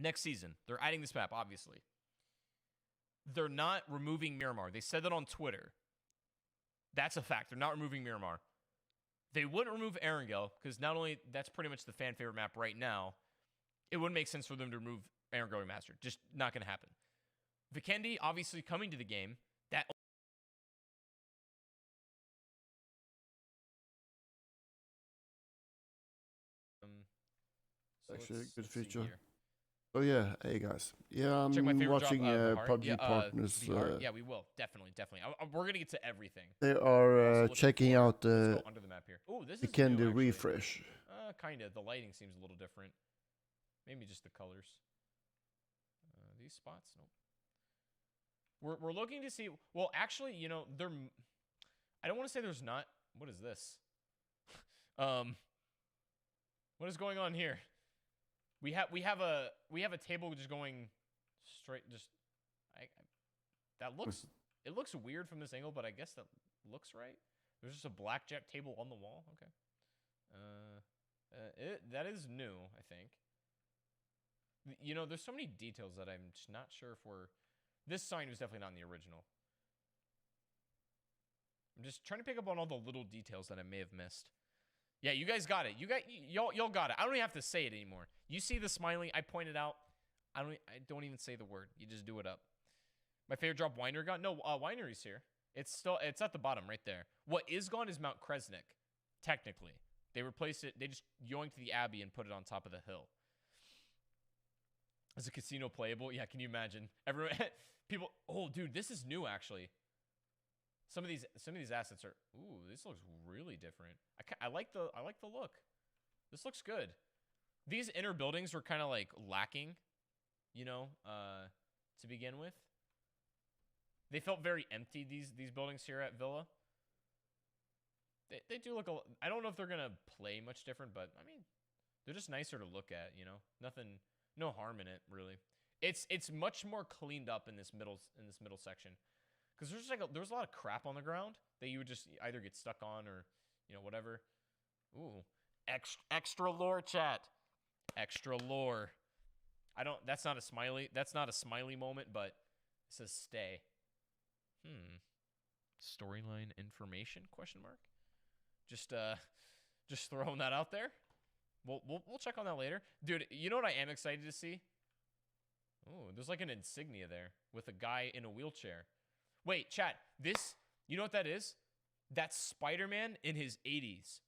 Next season, they're adding this map, obviously. They're not removing Miramar. They said that on Twitter. That's a fact. They're not removing Miramar. They wouldn't remove Erangel, because not only that's pretty much the fan favorite map right now, it wouldn't make sense for them to remove Erangel Remastered. Just not going to happen. Vikendi, obviously coming to the game, that so actually a good see feature. here. Oh yeah, hey guys. Yeah, Check my I'm favorite watching job, PUBG Partners. yeah, we will. Definitely. We're going to get to everything. They Also, are looking checking forward- out Let's the go under the map here. Oh, this is Vikendi new, actually. refresh. Kind of. The lighting seems a little different. Maybe just the colors. These spots? Nope. We're looking to see... Well, actually, you know, there... I don't want to say there's not... What is this? What is going on here? We have a table just going straight... That looks... It looks weird from this angle, but I guess that looks right. There's just a blackjack table on the wall. Okay. That is new, I think. You know, there's so many details that I'm just not sure if we're... This sign was definitely not in the original. I'm just trying to pick up on all the little details that I may have missed. Yeah, you guys got it. Y'all got it. I don't even have to say it anymore. You see the smiling I pointed out. I don't even say the word. You just do it up. My favorite drop, Winery got. No, Winery's here. It's at the bottom right there. What is gone is Mount Kresnik, technically. They replaced it. They just yoinked the Abbey and put it on top of the hill. Is a casino playable? Yeah, can you imagine? Everyone, people. Oh, dude, this is new actually. Some of these assets are. Ooh, this looks really different. I like the look. This looks good. These inner buildings were kind of like lacking, you know, to begin with. They felt very empty. These buildings here at Villa. They do look a. I don't know if they're gonna play much different, but I mean, they're just nicer to look at. You know, nothing. No harm in it, really. It's much more cleaned up in this middle section, because there's a lot of crap on the ground that you would just either get stuck on or, you know, whatever. Ooh, extra lore, chat. Extra lore. That's not a smiley. That's not a smiley moment, but it says stay. Storyline information? Question mark. Just throwing that out there. We'll check on that later. Dude, you know what I am excited to see? Oh, there's like an insignia there with a guy in a wheelchair. Wait, chat. This, you know what that is? That's Spider-Man in his 80s.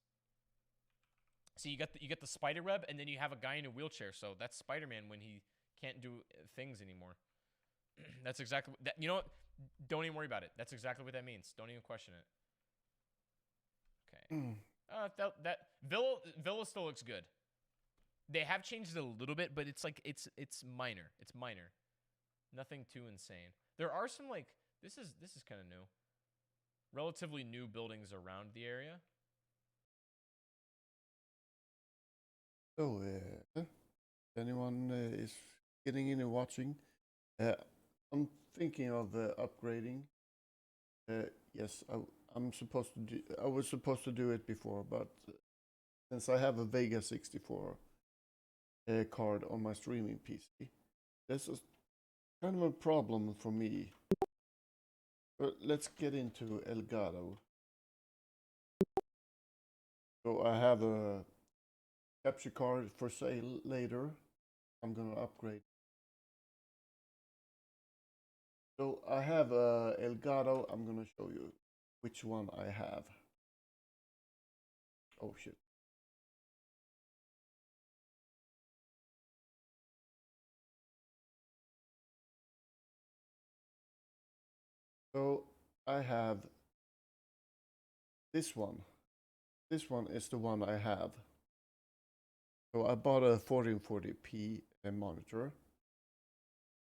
So you get the spider web, and then you have a guy in a wheelchair. So that's Spider-Man when he can't do things anymore. That's exactly that. You know what? Don't even worry about it. That's exactly what that means. Don't even question it. Okay. That Villa still looks good. They have changed it a little bit, but it's like it's minor. It's minor. Nothing too insane. There are some like this is kind of new. Relatively new buildings around the area. So, anyone is getting in and watching? I'm thinking of upgrading. Yes, I'm supposed to do. I was supposed to do it before, but since I have a Vega 64 card on my streaming PC, this is kind of a problem for me. But let's get into Elgato. So I have a capture card for sale later. I'm gonna upgrade. So I have a Elgato. I'm gonna show you which one I have. Oh shit. So I have this one. This one is the one I have. So I bought a 1440p monitor,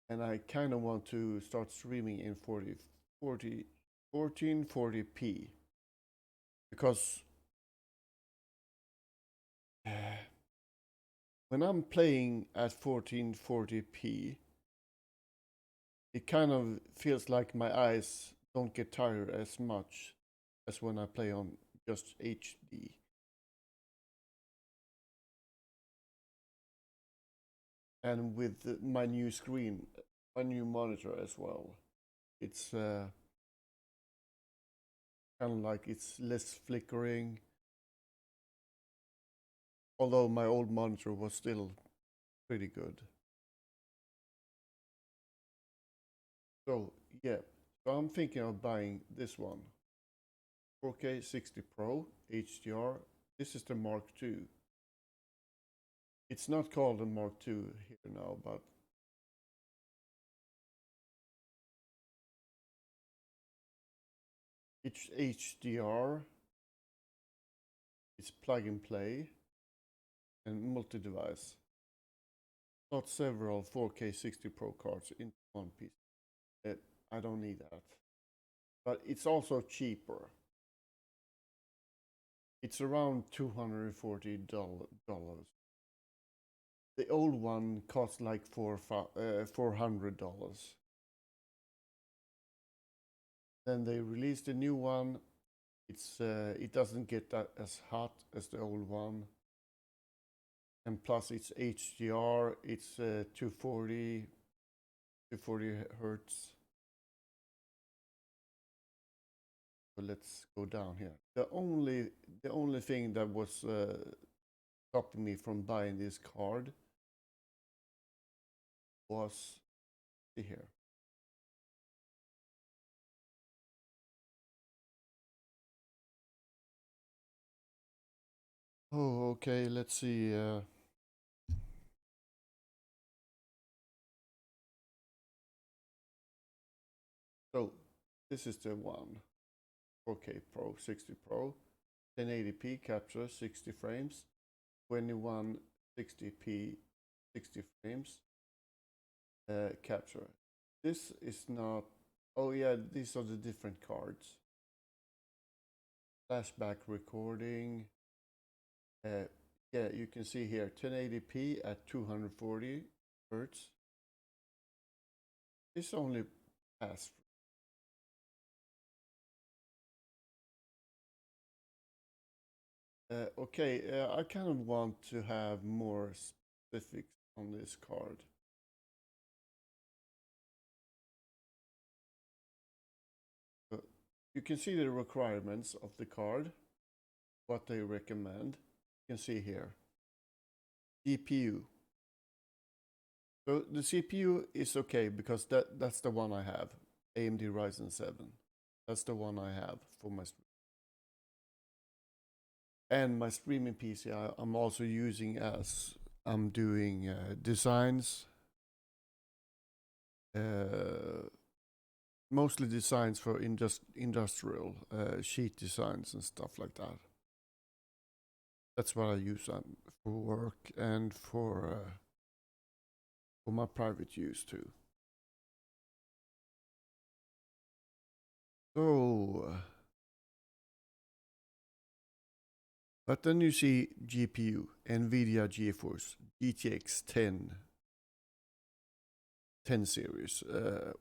and I kind of want to start streaming in 1440p because when I'm playing at 1440p, it kind of feels like my eyes don't get tired as much as when I play on just HD. and with my new screen, my new monitor as well, it's kind of like it's less flickering. Although my old monitor was still pretty good. So yeah, so I'm thinking of buying this one. 4K 60 Pro HDR. This is the Mark II. It's not called the Mark II here now, but it's HDR. It's plug and play and multi-device. Not several 4K 60 Pro cards in one piece. I don't need that. But it's also cheaper. It's around $240. The old one cost like $400. Then they released a new one. It doesn't get that as hot as the old one, and plus it's HDR. It's 240 hertz. So let's go down here. The only thing that was stopping me from buying this card was, see here. Oh, okay. Let's see. So this is the one. 4K Pro 60 Pro, 1080p capture 60 frames, 2160p 60 frames capture. This is not. Oh yeah, these are the different cards. Flashback recording. Yeah, you can see here 1080p at 240 hertz. This only pass. Okay, I kind of want to have more specifics on this card. You can see the requirements of the card, what they recommend. You can see here. GPU. So the CPU is okay because that's the one I have. AMD Ryzen 7. That's the one I have for my stream. And my streaming PC I'm also using as I'm doing designs. Mostly designs for industrial sheet designs and stuff like that. That's what I use for work and for my private use too. So, but then you see GPU, NVIDIA GeForce GTX 10 series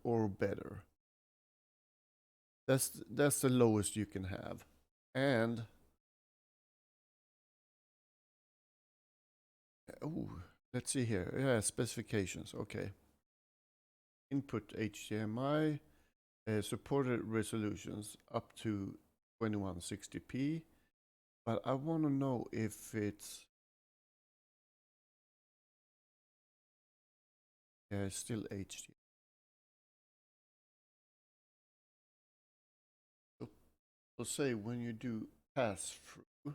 or better. That's the lowest you can have. And oh, let's see here. Yeah, specifications. Okay. Input HDMI, supported resolutions up to 2160p. But I want to know if it's still HD. So say when you do pass through, it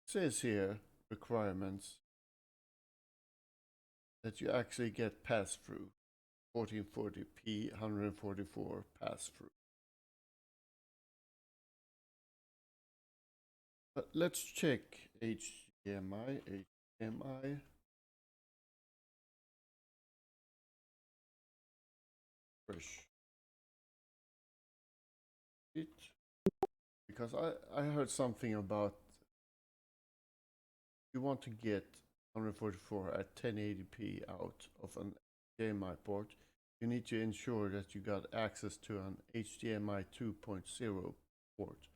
says here requirements that you actually get pass through 1440p 144 pass through. But let's check HDMI. Fresh. Because I heard something about you want to get 144 at 1080p out of an HDMI port, you need to ensure that you got access to an HDMI 2.0 port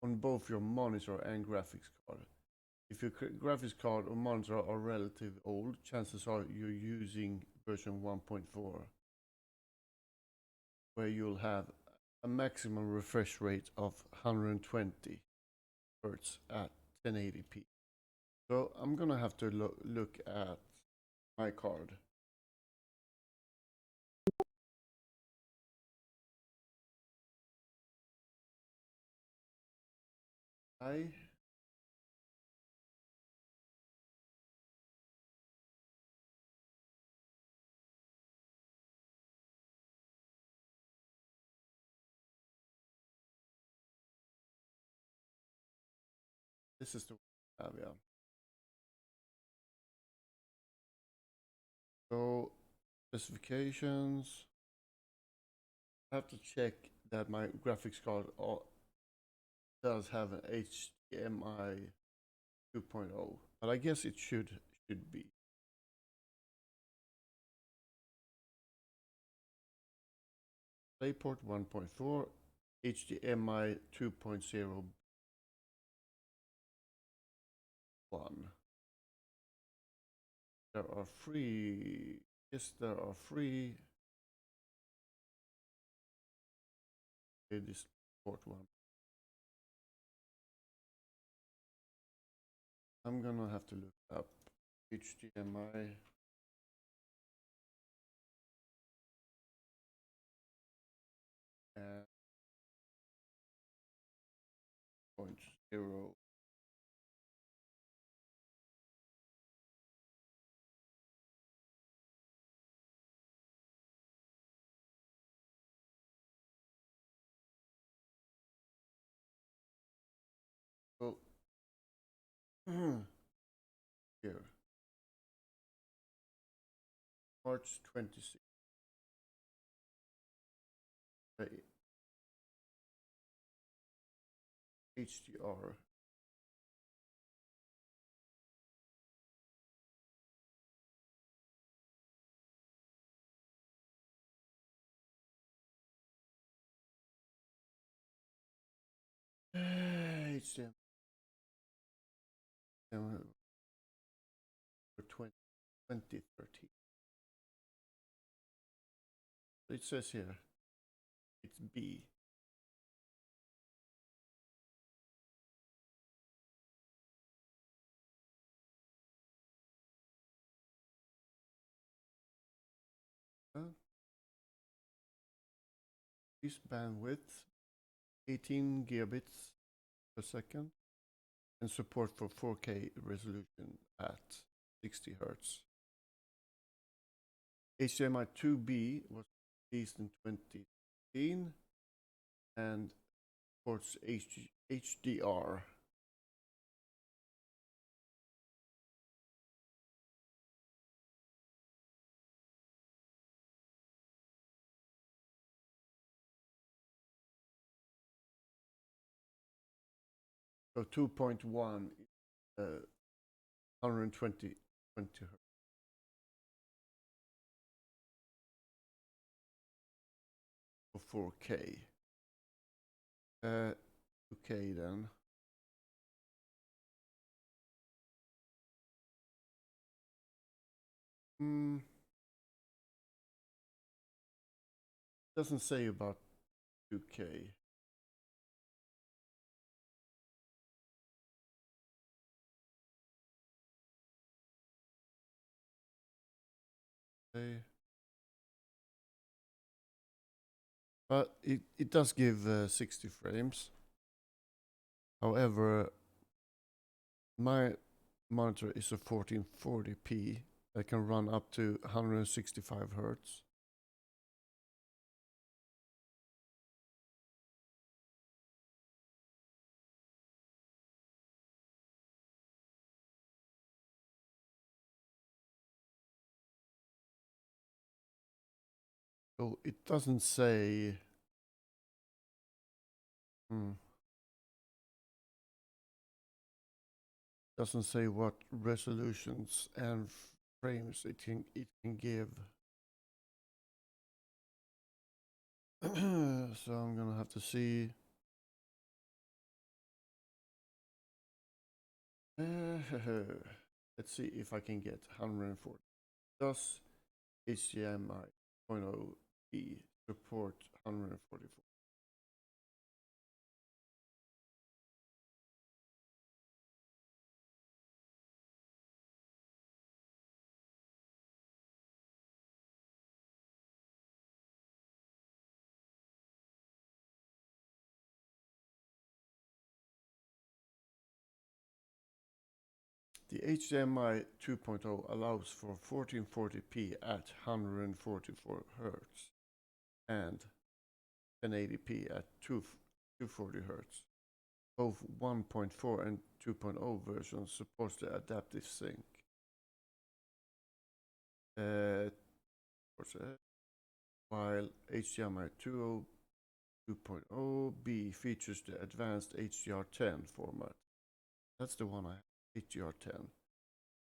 on both your monitor and graphics card. if your graphics card or monitor are relatively old, chances are you're using version 1.4, where you'll have a maximum refresh rate of 120 Hertz at 1080p. So I'm gonna have to look at my card. This is the yeah. So specifications. I have to check that my graphics card does have an HDMI 2.0, but I guess it should be. DisplayPort 1.4, HDMI 2.0 1. There are free. Yes, there are free. This port one. I'm gonna have to look up HDMI. And 0.0. So here, March 26th. HDR. HDMI for 2013. It says here, it's B. This bandwidth, 18 gigabits per second, and support for 4K resolution at 60 Hertz. HDMI 2B was released in 2015 and supports HDR. So 2.1, 120 Hertz. For 4K. 2K then. Doesn't say about 2K. Okay. But it does give 60 frames. However, my monitor is a 1440p that can run up to 165 Hertz. So it doesn't say. Doesn't say what resolutions and frames it can give. So I'm gonna have to see. Let's see if I can get 140. Does HDMI 2.0B support 144? The HDMI 2.0 allows for 1440p at 144 Hz and 1080p at 240 Hz. Both 1.4 and 2.0 versions support the adaptive sync. While HDMI 2.0B features the advanced HDR10 format. That's the one I have, HDR10.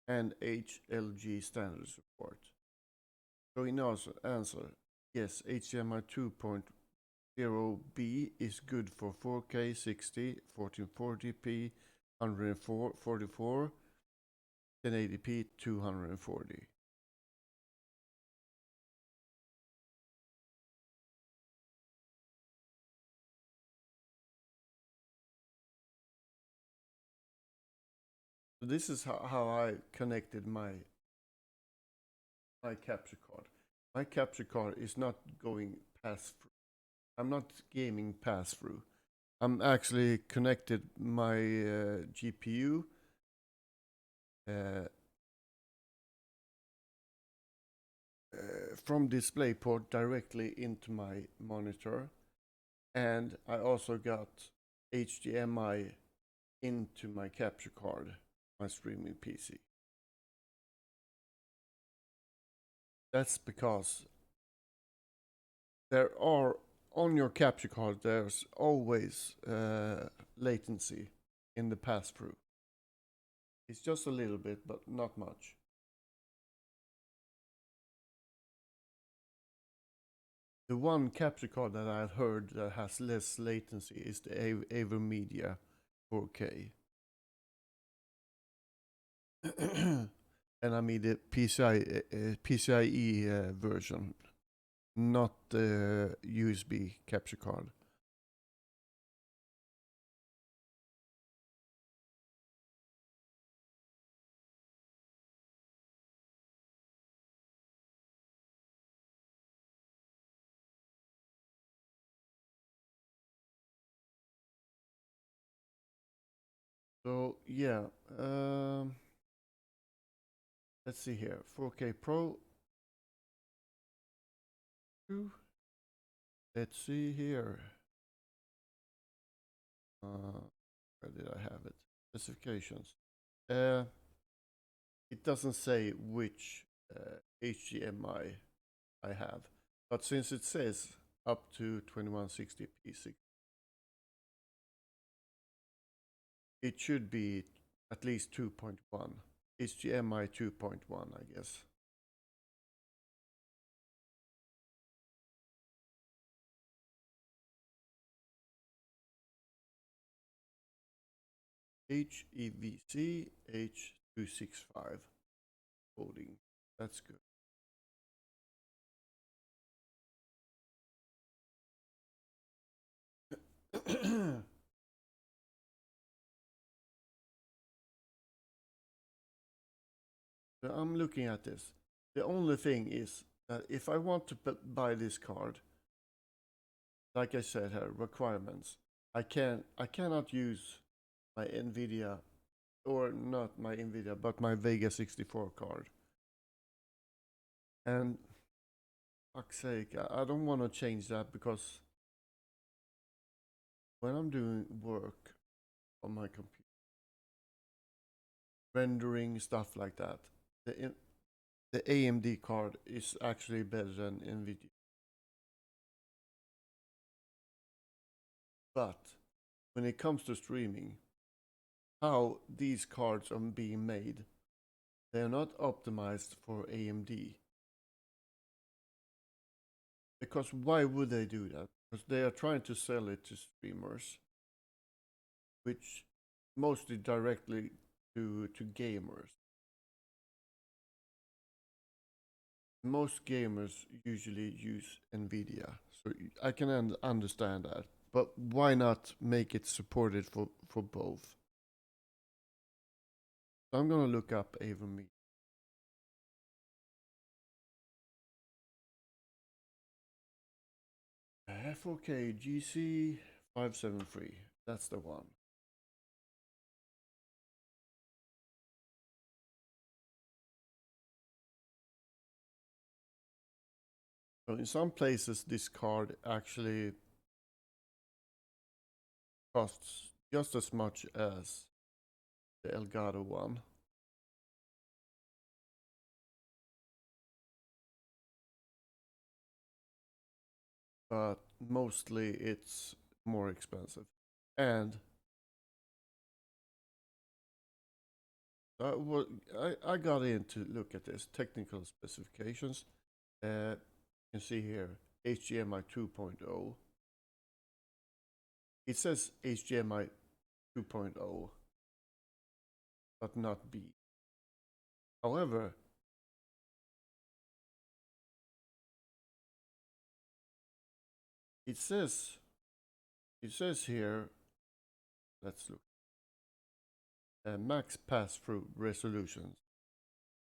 And HLG standard support. So in answer, yes, HDMI 2.0B is good for 4K 60, 1440p, 144, 1080p, 240. So this is how I connected my capture card. My capture card is not going pass through. I'm not gaming pass through. I'm actually connected my GPU from DisplayPort directly into my monitor, and I also got HDMI into my capture card, my streaming PC. That's because there are, on your capture card, there's always latency in the pass-through. It's just a little bit, but not much. The one capture card that I've heard that has less latency is the AverMedia 4K. And I mean the PCIe version, not the USB capture card. So yeah, let's see here, 4K Pro. Let's see here. Where did I have it? Specifications. It doesn't say which HDMI I have, but since it says up to 2160p, it should be at least 2.1. HDMI 2.1, I guess. HEVC H265 coding. That's good. So I'm looking at this. The only thing is that if I want to buy this card, like I said here, requirements, I cannot use my NVIDIA, or not my NVIDIA, but my Vega 64 card. And fuck's sake, I don't want to change that, because when I'm doing work on my computer, rendering, stuff like that, the AMD card is actually better than NVIDIA. But when it comes to streaming, how these cards are being made, they are not optimized for AMD. Because why would they do that? Because they are trying to sell it to streamers, which mostly directly to gamers. Most gamers usually use NVIDIA, so I can understand that. But why not make it supported for both? So I'm gonna look up AverMedia. 4K GC 573. That's the one. So in some places, this card actually costs just as much as the Elgato one. But mostly it's more expensive. And I got in to look at this technical specifications. You can see here HDMI 2.0. It says HDMI 2.0, but not B. However, it says here, let's look. Max pass-through resolutions,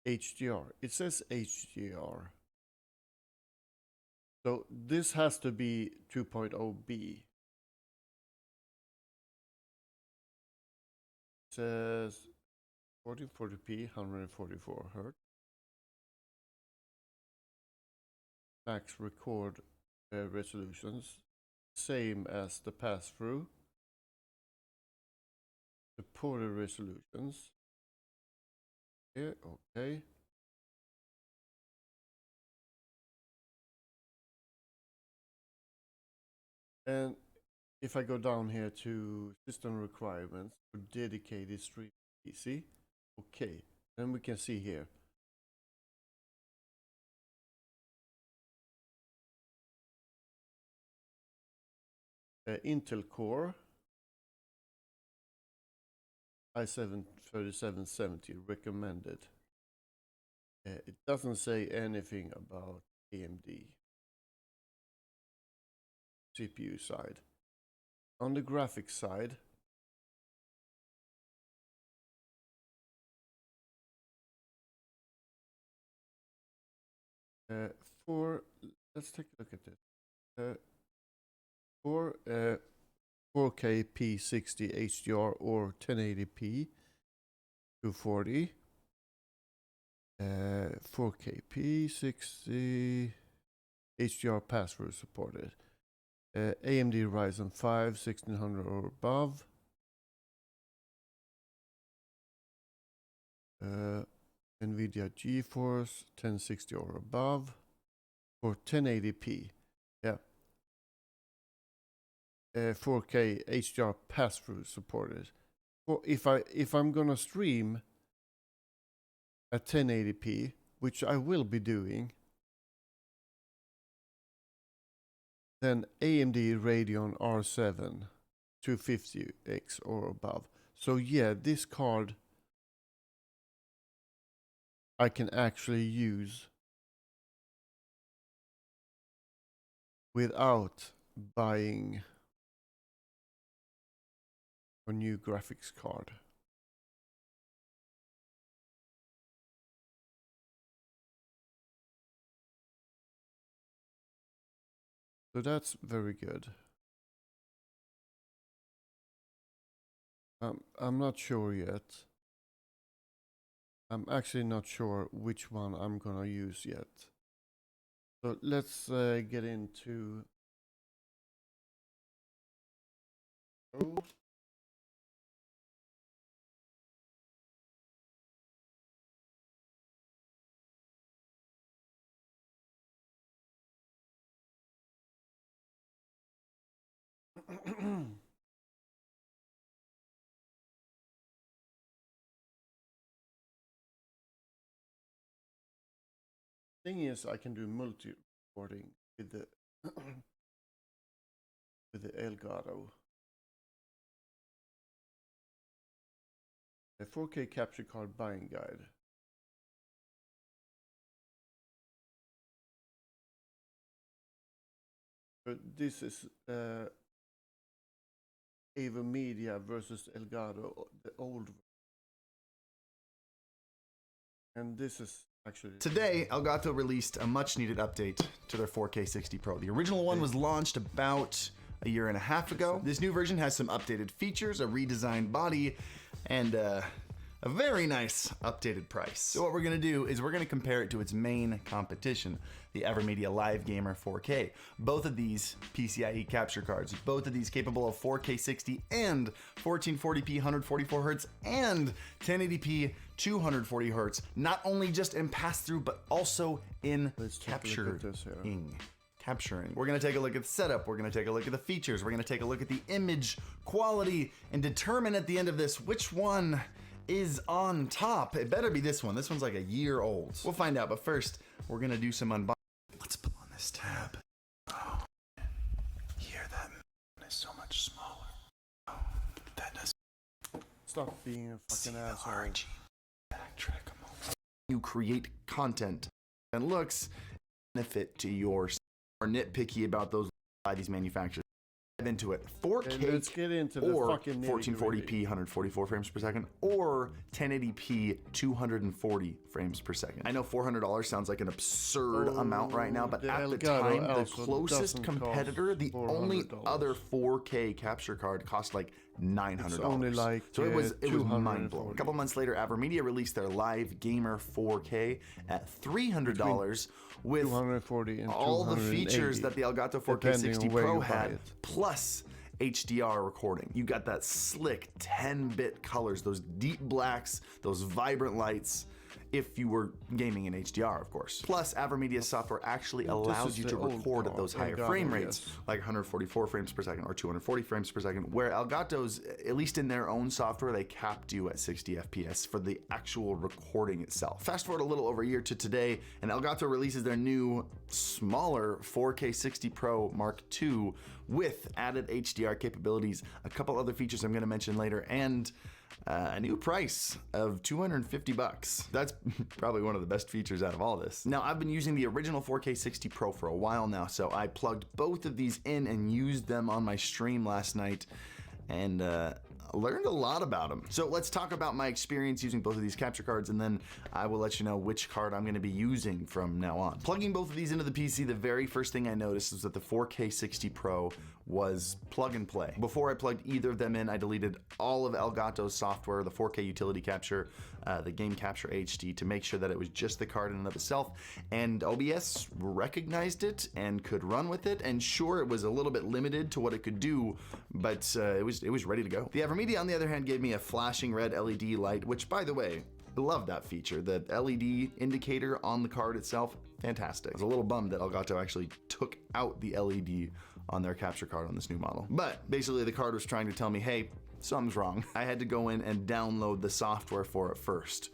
HDR. It says HDR. So this has to be 2.0B. It says 1440p, 144 Hz. Max record resolutions, same as the pass-through. Supported resolutions. Here, okay. And if I go down here to system requirements for dedicated stream PC, okay, then we can see here. Intel Core i7 3770 recommended. It doesn't say anything about AMD CPU side. On the graphics side, let's take a look at this. For 4K P60 HDR or 1080p 240. 4K P60 HDR pass-through supported. AMD Ryzen 5 1600 or above. NVIDIA GeForce 1060 or above. For 1080p. Yeah. 4K HDR pass-through supported. If I'm gonna stream at 1080p, which I will be doing, then AMD Radeon R7 250X or above. So yeah, this card I can actually use without buying a new graphics card. So that's very good. I'm not sure yet. I'm actually not sure which one I'm gonna use yet. So let's get into. Oh. Thing is, I can do multi-recording with the with the Elgato. A 4K capture card buying guide. But this is Ava Media versus Elgato, the old. And this is actually... Today, Elgato released a much-needed update to their 4K 60 Pro. The original one was launched about a year and a half ago. This new version has some updated features, a redesigned body, and a very nice updated price. So what we're gonna do is we're gonna compare it to its main competition, the AverMedia Live Gamer 4K. Both of these PCIe capture cards, both of these capable of 4K 60 and 1440p 144Hz and 1080p 240Hz, not only just in pass-through, but also in capturing. We're gonna take a look at the setup, we're gonna take a look at the features, we're gonna take a look at the image quality, and determine at the end of this which one is on top. It better be this one. This one's like a year old. We'll find out, but first, we're gonna do some unboxing. Let's pull on this tab. Oh, hear that? It's so much smaller. Oh, that does. Stop being a fucking asshole. Backtrack a moment. You create content and looks benefit to your, or nitpicky about those by these manufacturers. Into it 4K let's get into the or fucking 1440p 144 frames per second or 1080p 240 frames per second. I know $400 sounds like an absurd amount right now, but at the time, the closest competitor, the only other 4K capture card cost like $900. Only like, so it was mind blowing. A couple months later, AverMedia released their Live Gamer 4K at $300 with 240 and all the features that the Elgato 4K 60 Pro had, plus HDR recording. You got that slick 10-bit colors, those deep blacks, those vibrant lights, if you were gaming in HDR, of course. Plus, AverMedia software actually allows you to record at those higher frame rates, like 144 frames per second or 240 frames per second, where Elgato's, at least in their own software, they capped you at 60 FPS for the actual recording itself. Fast forward a little over a year to today, and Elgato releases their new, smaller 4K 60 Pro Mark II with added HDR capabilities, a couple other features I'm gonna mention later, and a new price of $250. That's probably one of the best features out of all this. Now, I've been using the original 4K 60 Pro for a while now, so I plugged both of these in and used them on my stream last night, and learned a lot about them. So let's talk about my experience using both of these capture cards, and then I will let you know which card I'm gonna be using from now on. Plugging both of these into the PC, the very first thing I noticed was that the 4K 60 Pro was plug and play. Before I plugged either of them in, I deleted all of Elgato's software, the 4K utility capture, the game capture HD, to make sure that it was just the card in and of itself, and OBS recognized it and could run with it, and sure, it was a little bit limited to what it could do, but it was ready to go. The AverMedia, on the other hand, gave me a flashing red LED light, which, by the way, I love that feature. The LED indicator on the card itself, fantastic. I was a little bummed that Elgato actually took out the LED on their capture card on this new model. But basically the card was trying to tell me, hey, something's wrong. I had to go in and download the software for it first,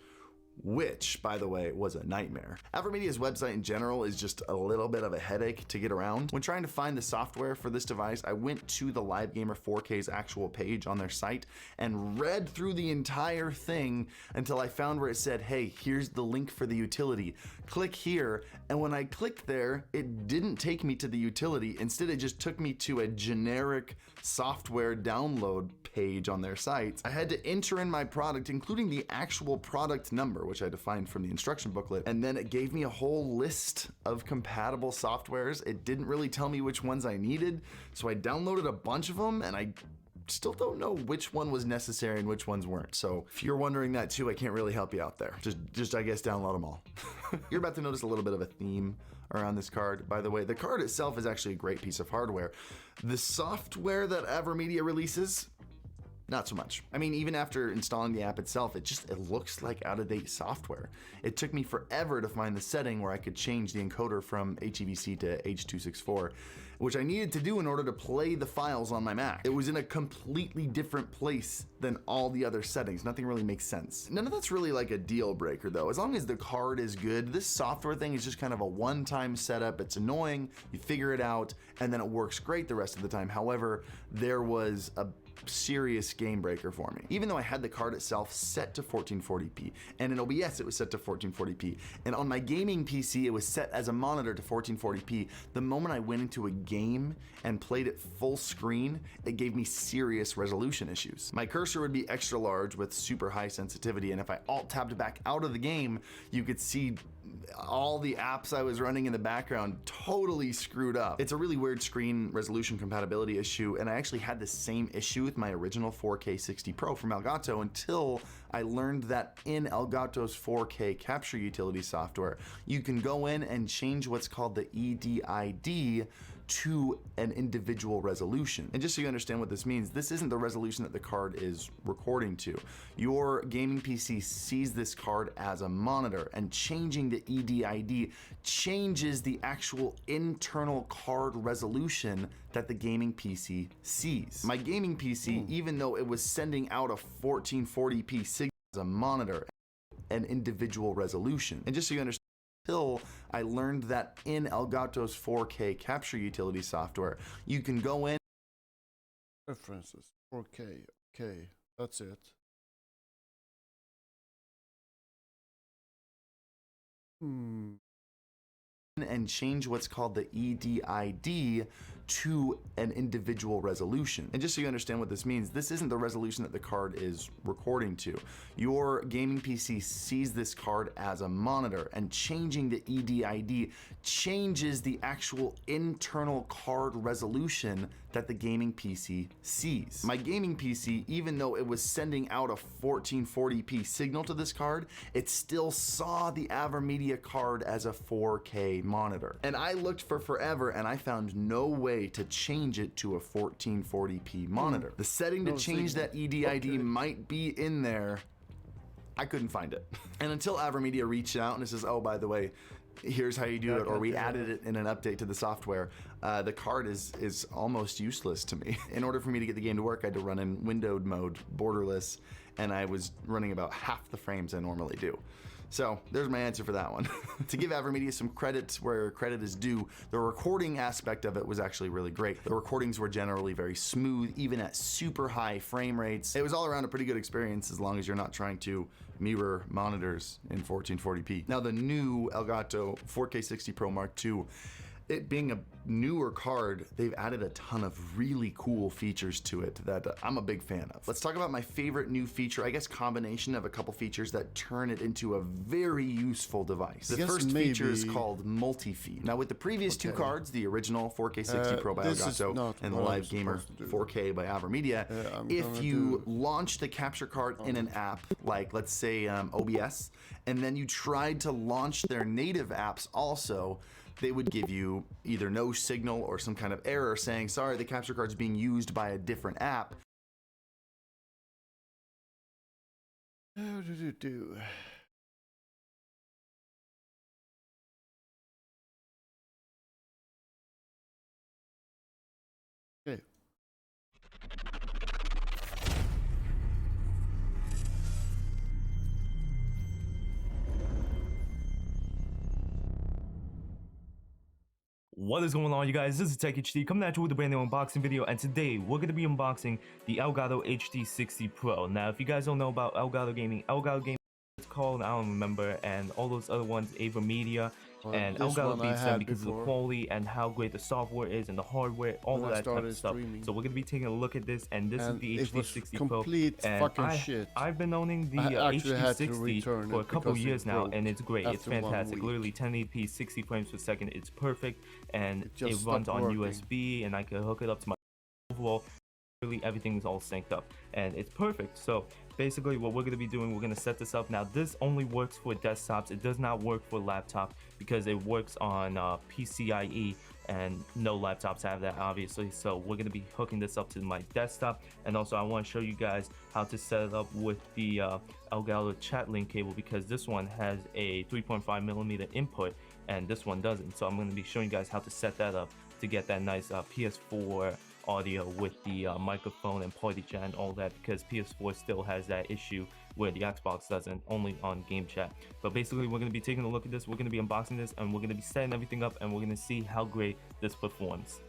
which, by the way, was a nightmare. AverMedia's website in general is just a little bit of a headache to get around. When trying to find the software for this device, I went to the Live Gamer 4K's actual page on their site and read through the entire thing until I found where it said, hey, here's the link for the utility. Click here, and when I clicked there, it didn't take me to the utility. Instead, it just took me to a generic software download page on their site. I had to enter in my product, including the actual product number, which I defined from the instruction booklet, and then it gave me a whole list of compatible softwares. It didn't really tell me which ones I needed, so I downloaded a bunch of them, and I still don't know which one was necessary and which ones weren't. So if you're wondering that too, I can't really help you out there. Just I guess download them all. You're about to notice a little bit of a theme around this card. By the way, the card itself is actually a great piece of hardware. The software that AverMedia releases, not so much. I mean, even after installing the app itself, it looks like out-of-date software. It took me forever to find the setting where I could change the encoder from HEVC to H.264, which I needed to do in order to play the files on my Mac. It was in a completely different place than all the other settings. Nothing really makes sense. None of that's really like a deal breaker though. As long as the card is good, this software thing is just kind of a one-time setup. It's annoying, you figure it out, and then it works great the rest of the time. However, there was a serious game breaker for me. Even though I had the card itself set to 1440p, and in OBS it was set to 1440p, and on my gaming PC it was set as a monitor to 1440p, the moment I went into a game and played it full screen, it gave me serious resolution issues. My cursor would be extra large with super high sensitivity, and if I alt-tabbed back out of the game, you could see all the apps I was running in the background totally screwed up. It's a really weird screen resolution compatibility issue, and I actually had the same issue with my original 4K 60 Pro from Elgato until I learned that in Elgato's 4K capture utility software, you can go in and change what's called the EDID to an individual resolution. And just so you understand what this means, this isn't the resolution that the card is recording to. Your gaming PC sees this card as a monitor, and changing the EDID changes the actual internal card resolution that the gaming PC sees. My gaming PC, even though it was sending out a 1440p signal as a monitor, an individual resolution. And just so you understand, until I learned that in Elgato's 4K capture utility software, you can go in. Preferences. 4K. Okay, that's it. And change what's called the EDID to an individual resolution. And just so you understand what this means, this isn't the resolution that the card is recording to. Your gaming PC sees this card as a monitor, and changing the EDID changes the actual internal card resolution that the gaming PC sees. My gaming PC, even though it was sending out a 1440p signal to this card, it still saw the AverMedia card as a 4K monitor. And I looked for forever and I found no way to change it to a 1440p monitor. The setting to change that EDID might be in there. I couldn't find it. And until AverMedia reached out and it says, oh, by the way, here's how you do it, or we added it in an update to the software, the card is almost useless to me. In order for me to get the game to work, I had to run in windowed mode, borderless, and I was running about half the frames I normally do. So there's my answer for that one. To give AverMedia some credit where credit is due, the recording aspect of it was actually really great. The recordings were generally very smooth, even at super high frame rates. It was all around a pretty good experience as long as you're not trying to mirror monitors in 1440p. Now the new Elgato 4K 60 Pro Mark II, it being a newer card, they've added a ton of really cool features to it that I'm a big fan of. Let's talk about my favorite new feature, I guess combination of a couple features that turn it into a very useful device. The first feature is called multi-feed. Now with the previous two cards, the original 4K 60 Pro by Elgato and the Live Gamer 4K by AverMedia, if you launch the capture card in an app, like let's say OBS, and then you tried to launch their native apps also, they would give you either no signal or some kind of error saying, sorry, the capture card's being used by a different app. Okay. What is going on, you guys? This is TechHD coming at you with a brand new unboxing video, and today we're going to be unboxing the Elgato HD60 Pro. Now, if you guys don't know about Elgato Gaming, it's called, I don't remember, and all those other ones, AverMedia, and Elgato beats them because of the quality and how great the software is and the hardware, all of that type of stuff. So we're going to be taking a look at this, and this is the HD60 Pro. And I've been owning the HD60 for a couple of years now, and it's great. It's fantastic. Literally 1080p, 60 frames per second. It's perfect, and it runs on USB, and I can hook it up to my overall. Really, everything is all synced up, and it's perfect. So basically what we're going to be doing, we're going to set this up. Now this only works for desktops, it does not work for laptop because it works on PCIe, and no laptops have that, obviously. So we're going to be hooking this up to my desktop, and also I want to show you guys how to set it up with the Elgato chat link cable, because this one has a 3.5mm input and this one doesn't. So I'm going to be showing you guys how to set that up to get that nice PS4 audio with the microphone and party chat and all that, because PS4 still has that issue where the Xbox doesn't, only on game chat. But basically we're going to be taking a look at this, we're going to be unboxing this, and we're going to be setting everything up, and we're going to see how great this performs.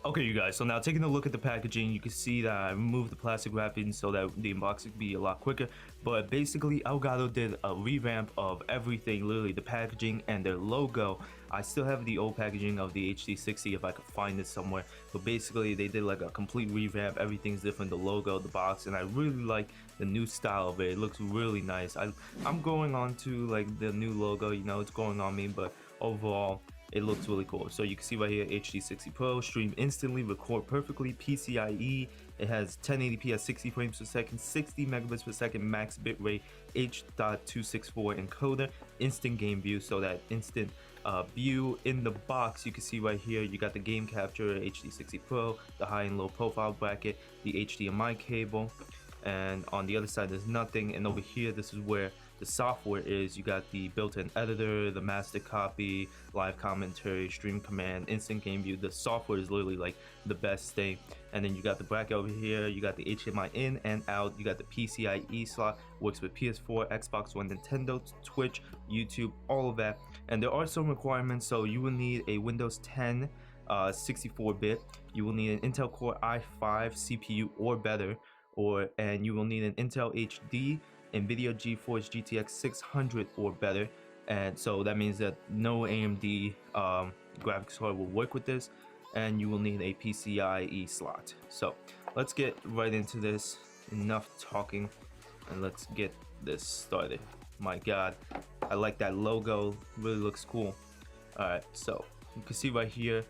Okay, you guys, so now taking a look at the packaging, you can see that I removed the plastic wrapping so that the unboxing could be a lot quicker. But basically, Elgato did a revamp of everything, literally the packaging and their logo. I still have the old packaging of the HD60 if I could find it somewhere. But basically, they did like a complete revamp. Everything's different, the logo, the box, and I really like the new style of it. It looks really nice. I'm going on to like the new logo, you know, it's going on me, but overall, it looks really cool. So you can see right here, HD60 Pro, stream instantly, record perfectly, PCIe. It has 1080p at 60 frames per second, 60 megabits per second max bitrate, H.264 encoder, instant game view, so that instant view in the box. You can see right here, you got the game capture, HD60 Pro, the high and low profile bracket, the HDMI cable, and on the other side there's nothing. And over here, this is where the software is. You got the built-in editor, the master copy, live commentary, stream command, instant game view. The software is literally like the best thing. And then you got the bracket over here, you got the HDMI in and out, you got the PCIe slot, works with PS4, Xbox One, Nintendo, Twitch, YouTube, all of that. And there are some requirements, so you will need a Windows 10 64-bit, you will need an Intel Core i5 CPU or better, and you will need an Intel HD NVIDIA GeForce GTX 600 or better. And so that means that no AMD graphics card will work with this, and you will need a PCIe slot. So let's get right into this. Enough talking, and let's get this started. My god, I like that logo, really looks cool. Alright, so you can see right here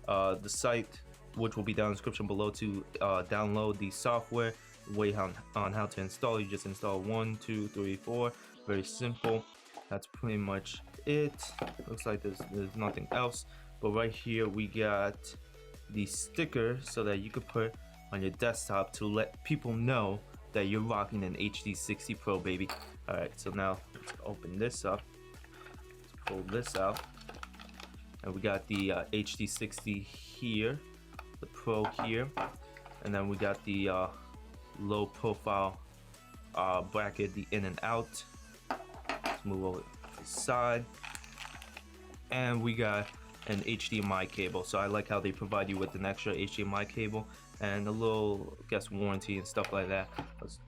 the site, which will be down in the description below, to download the software. Way on how to install. You just install 1, 2, 3, 4. Very simple. That's pretty much it. Looks like there's nothing else. But right here we got the sticker so that you could put on your desktop to let people know that you're rocking an HD60 Pro, baby. Alright, so now let's open this up. Let's pull this out. And we got the HD60 here, the Pro here, and then we got the low profile bracket, the in and out. Let's move over to the side, and we got an HDMI cable. So I like how they provide you with an extra HDMI cable and a little, I guess, warranty and stuff like that. Let's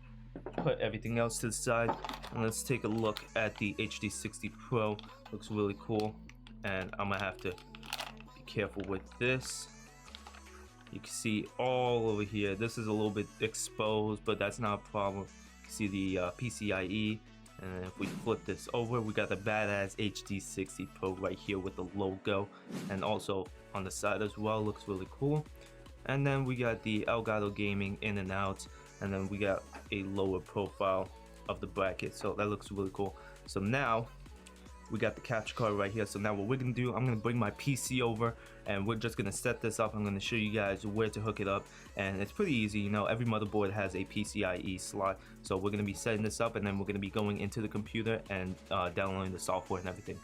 put everything else to the side, and let's take a look at the HD60 Pro. Looks really cool, and I'm gonna have to be careful with this. You can see all over here, this is a little bit exposed, but that's not a problem. You can see the PCIe, and if we flip this over, we got the badass HD60 Pro right here with the logo, and also on the side as well. Looks really cool. And then we got the Elgato Gaming in and out, and then we got a lower profile of the bracket, so that looks really cool. So now we got the capture card right here. So now what we're gonna do, I'm gonna bring my PC over, and we're just gonna set this up. I'm gonna show you guys where to hook it up, and it's pretty easy. You know, every motherboard has a PCIe slot, so we're gonna be setting this up, and then we're gonna be going into the computer and downloading the software and everything.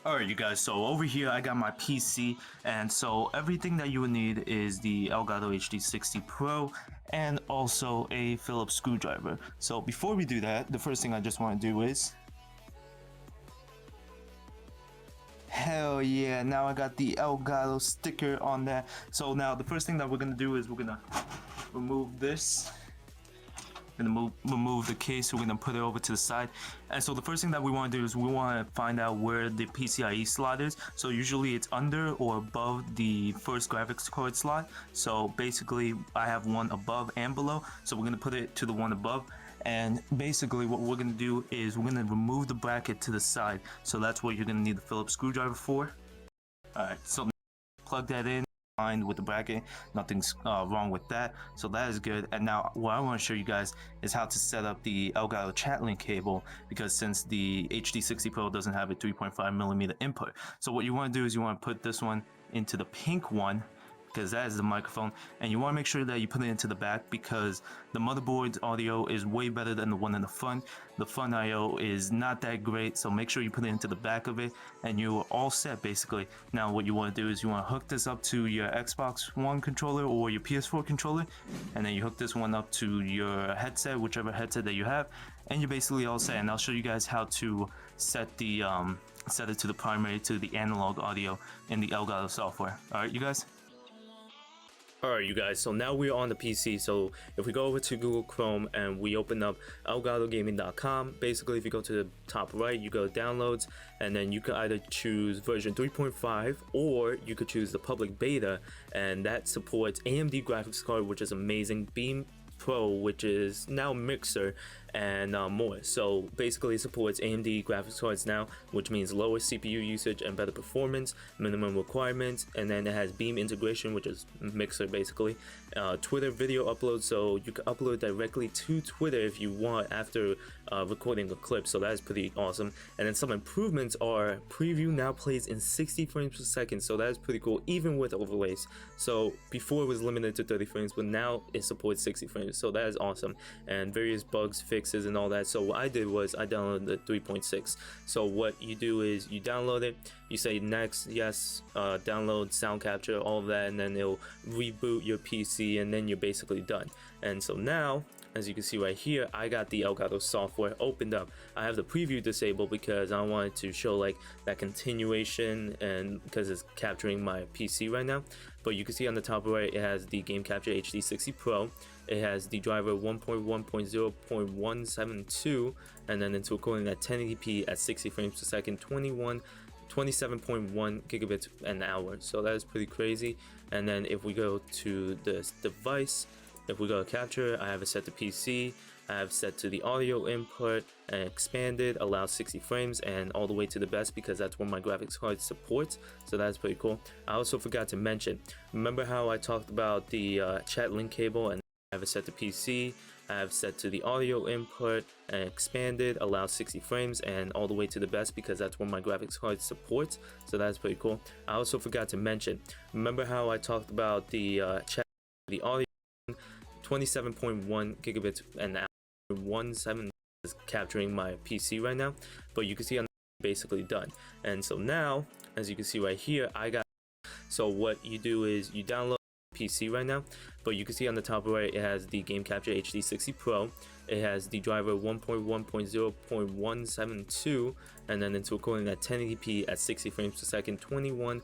Alright, you guys, so over here I got my PC, and so everything that you would need is the Elgato HD60 Pro and also a Phillips screwdriver. So before we do that, the first thing I just want to do is, hell yeah, now I got the Elgato sticker on that. So now the first thing that we're gonna do is we're gonna remove this. We're gonna remove the case. We're gonna put it over to the side. And so the first thing that we want to do is we want to find out where the PCIe slot is. So usually it's under or above the first graphics card slot. So basically I have one above and below, so we're gonna put it to the one above. And basically what we're gonna do is we're gonna remove the bracket to the side. So that's what you're gonna need the Phillips screwdriver for. Alright, so plug that in, fine with the bracket, nothing's wrong with that, so that is good. And now what I want to show you guys is how to set up the Elgato chat link cable, because since the HD60 Pro doesn't have a 3.5mm input, so what you want to do is you want to put this one into the pink one, because that is the microphone, and you want to make sure that you put it into the back, because the motherboard's audio is way better than the one in the front. The front IO is not that great, so make sure you put it into the back of it, and you're all set basically. Now what you want to do is you want to hook this up to your Xbox One controller or your PS4 controller, and then you hook this one up to your headset, whichever headset that you have, and you're basically all set. And I'll show you guys how to set the set it to the primary, to the analog audio in the Elgato software. All right, you guys. Alright, you guys, so now we're on the PC. So if we go over to Google Chrome and we open up elgatogaming.com, basically if you go to the top right, you go to downloads, and then you can either choose version 3.5 or you could choose the public beta, and that supports AMD graphics card, which is amazing, Beam Pro, which is now Mixer, and more. So basically it supports AMD graphics cards now, which means lower CPU usage and better performance, minimum requirements, and then it has Beam integration, which is Mixer basically. Twitter video upload, so you can upload directly to Twitter if you want after recording a clip, so that is pretty awesome. And then some improvements are preview now plays in 60 frames per second, so that is pretty cool, even with overlays. So before it was limited to 30 frames, but now it supports 60 frames, so that is awesome. And various bugs, fixes, and all that. So what I did was I downloaded the 3.6. So what you do is you download it, you say next, yes, download, sound capture, all of that, and then it'll reboot your PC, and then you're basically done. And so now, as you can see right here, I got the Elgato software opened up. I have the preview disabled because I wanted to show like that continuation, and because it's capturing my PC right now. But you can see on the top right, it has the Game Capture HD60 Pro. It has the driver 1.1.0.172, and then it's recording at 1080p at 60 frames per second, 27.1 gigabits an hour. So that is pretty crazy. And then if we go to this device, if we go to capture, I have it set to PC. I have set to the audio input and expanded, allow 60 frames, and all the way to the best because that's what my graphics card supports. So that's pretty cool. I also forgot to mention, remember how I talked about the chat link cable, and I have it set to PC. I have set to the audio input and expanded, allow 60 frames, and all the way to the best because that's what my graphics card supports. So that's pretty cool. I also forgot to mention, remember how I talked about the chat, the audio, 27.1 gigabits an hour, 1.7 is capturing my PC right now, but you can see I'm basically done. And so now, as you can see right here, I got, so what you do is you download PC right now, but you can see on the top right, it has the Game Capture HD60 Pro. It has the driver 1.1.0.172, and then it's recording at 1080p at 60 frames per second, 27.1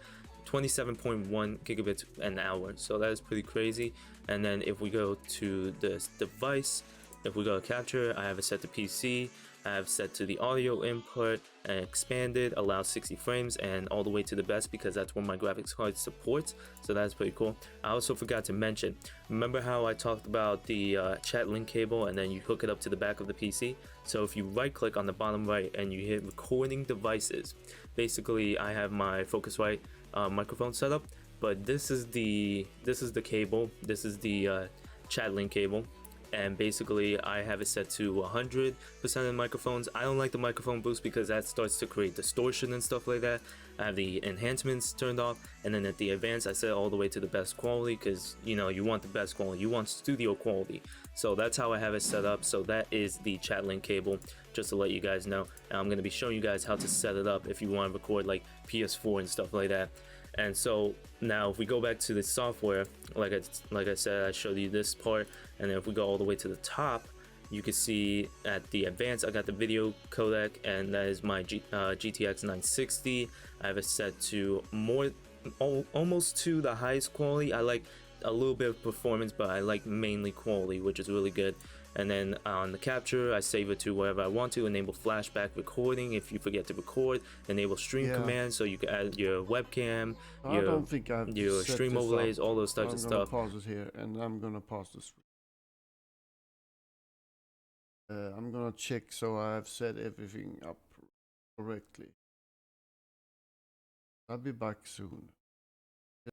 gigabits an hour. So that is pretty crazy. And then if we go to this device, if we go to capture, I have it set to PC. I have set to the audio input and expanded, allow 60 frames, and all the way to the best because that's what my graphics card supports. So that's pretty cool. I also forgot to mention, remember how I talked about the chat link cable, and then you hook it up to the back of the PC? So if you right click on the bottom right and you hit recording devices, basically I have my Focusrite microphone set up, but this is the cable, this is the chat link cable. And basically I have it set to 100% of microphones. I don't like the microphone boost because that starts to create distortion and stuff like that. I have the enhancements turned off, and then at the advanced I set it all the way to the best quality because, you know, you want the best quality, you want studio quality. So that's how I have it set up. So that is the chat link cable, just to let you guys know. And I'm going to be showing you guys how to set it up if you want to record like PS4 and stuff like that. And so now if we go back to the software, like I said, I showed you this part, and then if we go all the way to the top, you can see at the advanced I got the video codec, and that is my GTX 960. I have it set to almost to the highest quality. I like a little bit of performance, but I like mainly quality, which is really good. And then on the capture, I save it to wherever I want to. Enable flashback recording if you forget to record. Enable stream command, so you can add your webcam, I don't think I've your set stream this overlays, up. all those types of stuff. I'm gonna pause it here, and I'm gonna pause this. I'm gonna check so I've set everything up correctly. I'll be back soon.